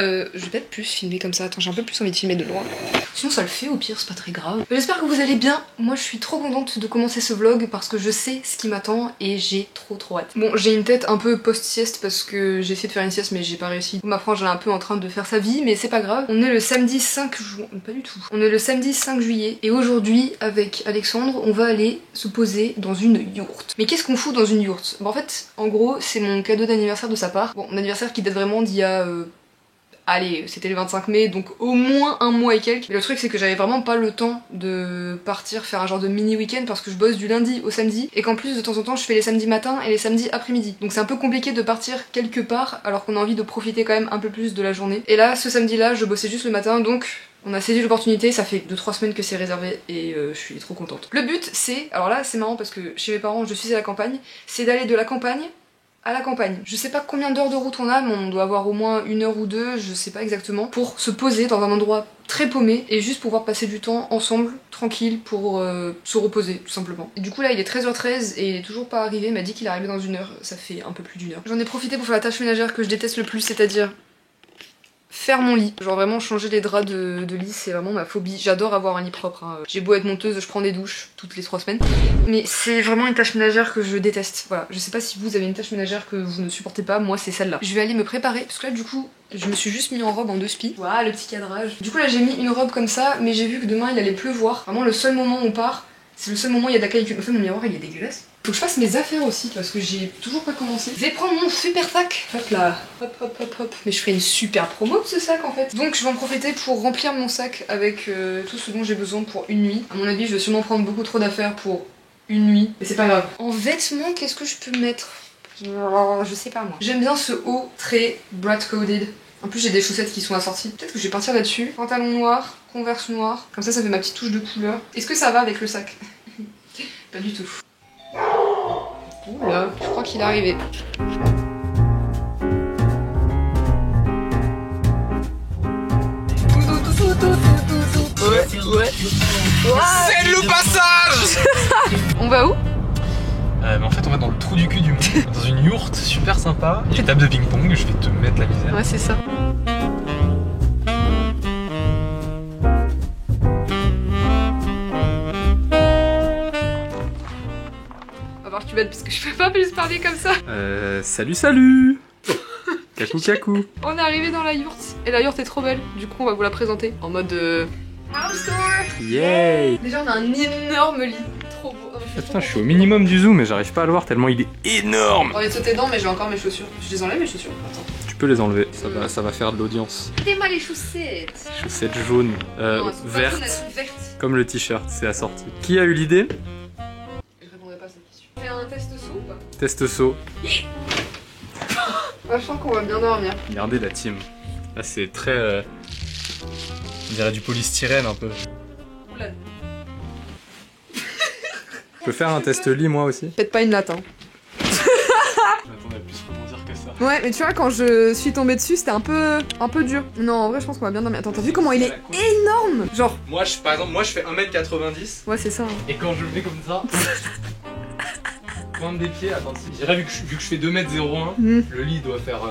je vais peut-être plus filmer comme ça. Attends, j'ai un peu plus envie de filmer de loin. Sinon ça le fait, au pire c'est pas très grave. J'espère que vous allez bien. Moi je suis trop contente de commencer ce vlog parce que je sais ce qui m'attend et j'ai trop hâte. Bon, j'ai une tête un peu post-sieste parce que j'ai essayé de faire une sieste mais j'ai pas réussi. Ma frange elle est un peu en train de faire sa vie mais c'est pas grave. On est le samedi 5 juin, pas du tout. On est le samedi 5 juillet et aujourd'hui avec Alexandre on va aller se poser dans une yourte. Mais qu'est-ce qu'on fout dans une yourte? Bah en fait en gros c'est mon cadeau d'anniversaire de sa part. Bon, mon anniversaire qui date vraiment d'il y a... Allez, c'était le 25 mai, donc au moins un mois et quelques. Mais le truc c'est que j'avais vraiment pas le temps de partir faire un genre de mini week-end parce que je bosse du lundi au samedi et qu'en plus de temps en temps je fais les samedis matin et les samedis après-midi. Donc c'est un peu compliqué de partir quelque part alors qu'on a envie de profiter quand même un peu plus de la journée. Et là, ce samedi là, je bossais juste le matin donc... On a saisi l'opportunité, ça fait 2-3 semaines que c'est réservé et je suis trop contente. Le but c'est, alors là c'est marrant parce que chez mes parents je suis à la campagne, c'est d'aller de la campagne à la campagne. Je sais pas combien d'heures de route on a, mais on doit avoir au moins 1 heure ou 2, je sais pas exactement, pour se poser dans un endroit très paumé et juste pouvoir passer du temps ensemble, tranquille, pour se reposer, tout simplement. Et du coup là il est 13h13 et il est toujours pas arrivé, il m'a dit qu'il arrivait dans 1 heure, ça fait un peu plus d'1 heure. J'en ai profité pour faire la tâche ménagère que je déteste le plus, c'est-à-dire faire mon lit. Genre vraiment changer les draps de lit c'est vraiment ma phobie. J'adore avoir un lit propre, hein. J'ai beau être monteuse, je prends des douches toutes les 3 semaines. Mais c'est vraiment une tâche ménagère que je déteste. Voilà, je sais pas si vous avez une tâche ménagère que vous ne supportez pas, moi c'est celle-là. Je vais aller me préparer, parce que là du coup je me suis juste mis en robe en 2 spi. Voilà le petit cadrage. Du coup là j'ai mis une robe comme ça, mais j'ai vu que demain il allait pleuvoir. Vraiment le seul moment où on part, c'est le seul moment où il y a de la canicule. En fait mon miroir il est dégueulasse. Faut que je fasse mes affaires aussi parce que j'ai toujours pas commencé. Je vais prendre mon super sac. Hop là. Hop. Mais je ferai une super promo de ce sac en fait. Donc je vais en profiter pour remplir mon sac avec tout ce dont j'ai besoin pour une nuit. À mon avis je vais sûrement prendre beaucoup trop d'affaires pour une nuit. Mais c'est pas grave. En vêtements qu'est-ce que je peux mettre? Je sais pas moi. J'aime bien ce haut très brat coded. En plus j'ai des chaussettes qui sont assorties. Peut-être que je vais partir là-dessus. Pantalon noir, converse noir. Comme ça fait ma petite touche de couleur. Est-ce que ça va avec le sac? Pas du tout. Oula, je crois qu'il est arrivé. Ouais. C'est le passage. On va où? Mais en fait on va dans le trou du cul du monde. Dans une yourte super sympa. Il y a une table de ping-pong, je vais te mettre la misère. Ouais c'est ça. Tu vas parce que je peux pas plus parler comme ça. Salut. Kakou. On est arrivé dans la yourte et la yourte est trop belle. Du coup on va vous la présenter en mode house tour. Yay. Déjà on a un énorme lit, trop beau. Oh, Putain, je suis au minimum du zoom mais j'arrive pas à le voir tellement il est énorme. On va sauter dedans mais j'ai encore mes chaussures. Je les enlève mes chaussures. Attends. Tu peux les enlever, ça va faire de l'audience. Regardez-moi les chaussettes. Chaussettes jaunes, non, vertes, comme le t-shirt, c'est assorti. Qui a eu l'idée? Fais un test saut ou pas? Test saut. Je sens qu'on va bien dormir. Regardez la team. Là c'est très... on dirait du polystyrène un peu. Oula. Je peux faire un test lit moi aussi? Faites pas une latte hein. Attends, on a plus rebondir que ça. Ouais mais tu vois quand je suis tombée dessus c'était un peu dur. Non en vrai je pense qu'on va bien dormir. Attends t'as vu comment il est énorme? Genre... Moi par exemple je fais 1m90. Ouais c'est ça. Hein. Et quand je le fais comme ça... pointe des pieds, attends, je dirais vu que je fais 2m01, le lit doit faire...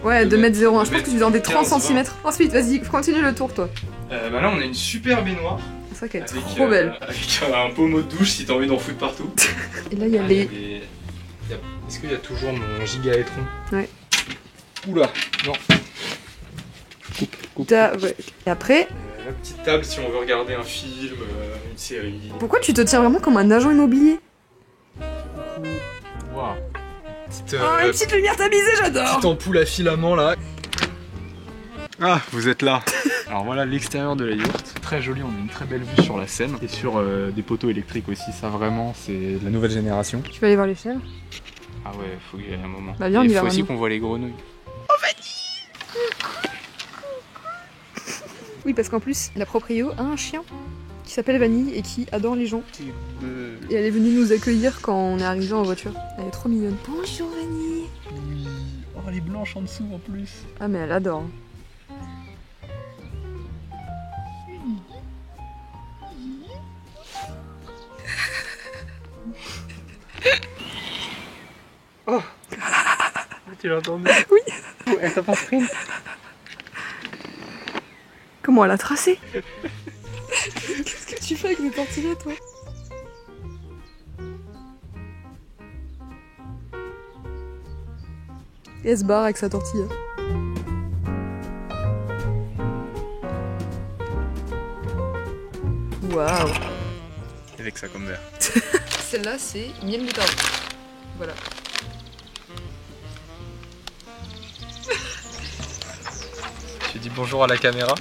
ouais, 2m01, je pense que tu es dans des 30 15, cm. Ensuite, vas-y, continue le tour, toi. Bah là, on a une super baignoire. C'est ça qu'elle est avec, trop belle. Avec un pommeau de douche si t'as envie d'en foutre partout. Et là, il y a les... Est-ce qu'il y a toujours mon gigaétron? Ouais. Oula, non. Coupe. Ouais. Et après... la petite table si on veut regarder un film, une série. Pourquoi tu te tiens vraiment comme un agent immobilier? Waouh. Une petite lumière tamisée, j'adore. Petite ampoule à filament là. Ah, vous êtes là. Alors voilà l'extérieur de la yourte. Très joli, on a une très belle vue sur la Seine. Et sur des poteaux électriques aussi, ça vraiment c'est la nouvelle génération. Tu vas aller voir les chèvres? Ah ouais, faut qu'il y ait un moment. Bah viens, on y va. Il faut aussi qu'on voit les grenouilles. Oh Vanille. Oui parce qu'en plus, la proprio a un chien qui s'appelle Vanille et qui adore les gens. Et elle est venue nous accueillir quand on est arrivé en voiture. Elle est trop mignonne. Bonjour Vanille. Oui. Oh elle est blanche en dessous en plus. Ah mais elle adore. Oh. Tu l'as entendu? Oui. Elle t'a pas sprint. Comment elle a tracé? Qu'est-ce que tu fais avec des tortillas, toi? Et elle se barre avec sa tortilla. Waouh! Avec ça comme verre. Celle-là, c'est miel moutarde. Voilà. Tu dis bonjour à la caméra.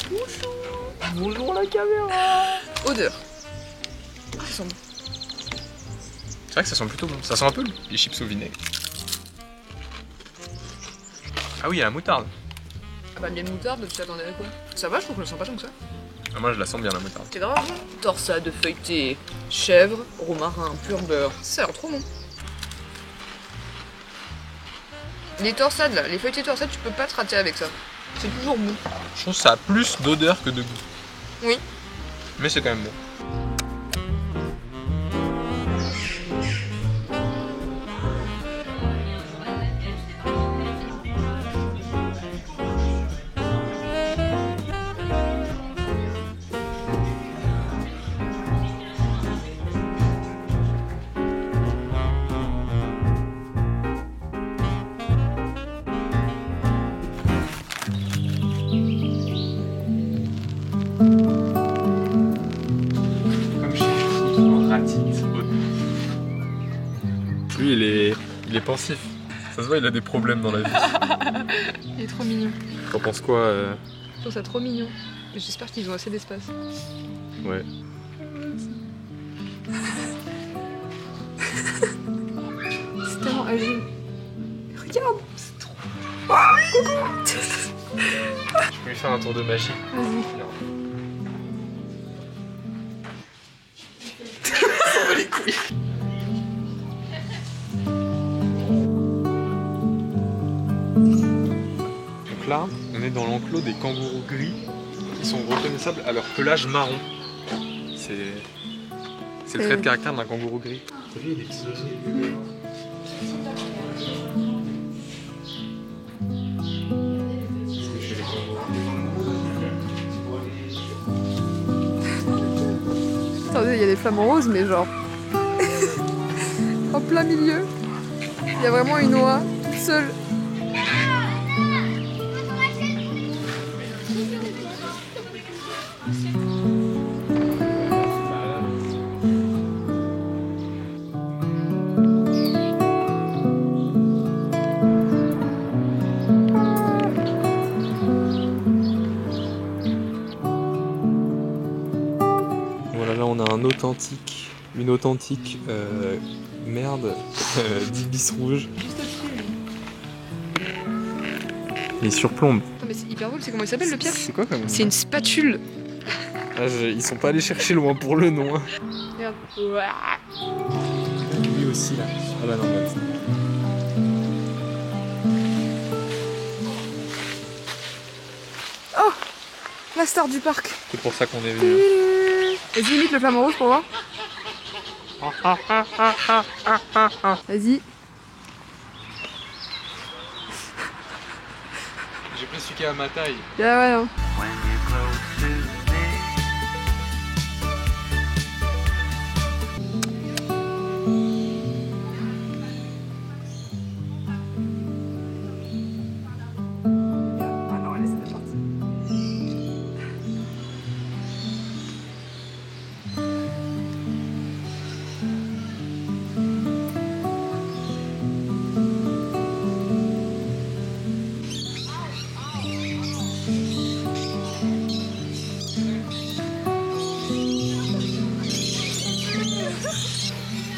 Bonjour! Bonjour la caméra! Odeur. Ah, ça sent bon. C'est vrai que ça sent plutôt bon. Ça sent un peu les chips au vinaigre. Ah oui, il y a la moutarde. Ah bah miel moutarde, tu t'attendais à quoi? Ça va, je trouve que je le sens pas tant que ça. Ah, moi je la sens bien la moutarde. C'est grave. Torsade feuilletée, chèvre, romarin, pur beurre. Ça a l'air trop bon. Les torsades là, les feuilletés torsades, tu peux pas te rater avec ça. C'est toujours bon. Je trouve que ça a plus d'odeur que de goût. Oui. Mais c'est quand même bon. Lui il est pensif. Ça se voit, il a des problèmes dans la vie. Il est trop mignon. T'en penses quoi Je trouve ça trop mignon. J'espère qu'ils ont assez d'espace. Ouais. C'est tellement âgé. Regarde, c'est trop. Je peux lui faire un tour de magie. Vas-y. On va les couilles. Donc là, on est dans l'enclos des kangourous gris qui sont reconnaissables à leur pelage marron. C'est le trait de caractère d'un kangourou gris. T'as vu, il y a des petits oiseaux. Attendez, il y a des flamants roses, mais genre en plein milieu, il y a vraiment une oie toute seule. Voilà, là on a une authentique merde d'ibis rouge. Il surplombe. Attends, mais c'est hyper drôle, c'est comment il s'appelle le pire? C'est quoi comme C'est une spatule. Ah, ils sont pas allés chercher loin pour le nom. Hein. Regarde. Lui aussi là. Ah bah non, bah, Oh, la star du parc. c'est pour ça qu'on est venu. Vas-y, imite le flamant rose pour voir. Vas-y. J'ai pris celui qui est à ma taille. Ah ouais, non. Ah non, allez, c'est parti.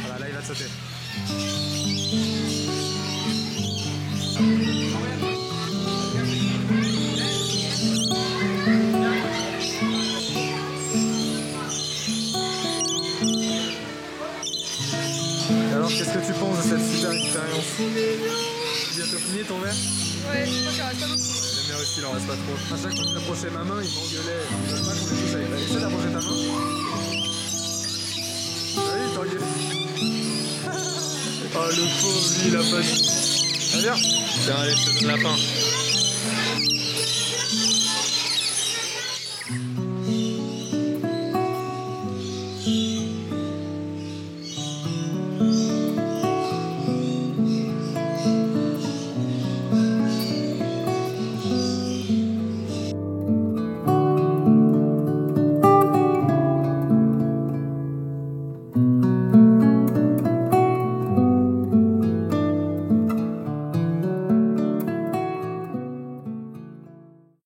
Voilà, là il va te sauter. Alors, qu'est-ce que tu penses de cette super expérience? Tu viens te plier ton verre? Ouais, je crois qu'il reste pas beaucoup. Le mien aussi, il en reste pas trop. À chaque fois que j'approchais ma main, il m'engueulait. Je veux pas qu'on les touche avec. Essaie d'approcher ta main. Ah oui, il t'engueule. Oh le pauvre, lui, il a pas dit. Ah, viens. Tiens, allez, je te donne la fin.